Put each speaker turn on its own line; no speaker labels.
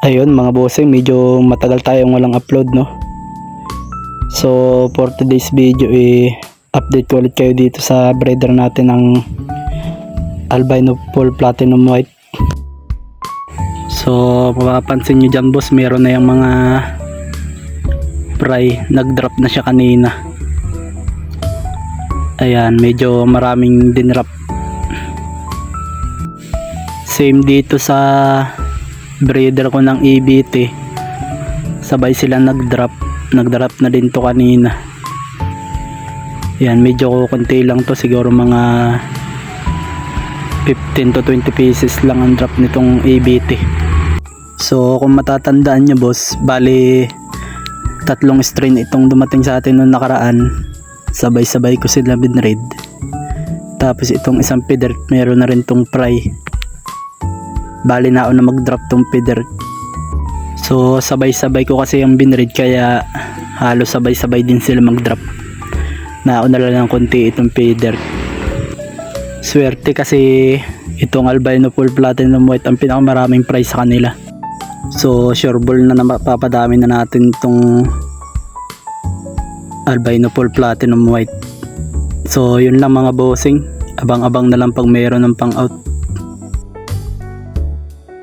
Ayun mga bossing, medyo matagal tayong walang upload, no? So for today's video update ko ulit kayo dito sa breeder natin ng albino full platinum white. So mapapansin nyo dyan boss, meron na yung mga fry, nag-drop na siya kanina. Ayan, medyo maraming dinrop. Same dito sa breeder ko ng EBT, sabay sila nag-drop na din to kanina. Yan, medyo konti lang to, siguro mga 15 to 20 pieces lang ang drop nitong EBT. So kung matatandaan nyo boss, bali tatlong strain itong dumating sa atin noong nakaraan, sabay-sabay ko sila binread. Tapos itong isang feeder, meron na rin tong fry. Bali na ako na mag-drop tong feeder. So sabay-sabay ko kasi yung binread, kaya halos sabay-sabay din sila mag-drop. Nauna lang ng konti itong feeder. Swerte kasi itong albino full platinum white ang pinakamaraming price sa kanila. So sure ball na mapapadami na natin itong albino full platinum white. So yun lang mga bossing, abang-abang na lang pag mayroon ng pang out.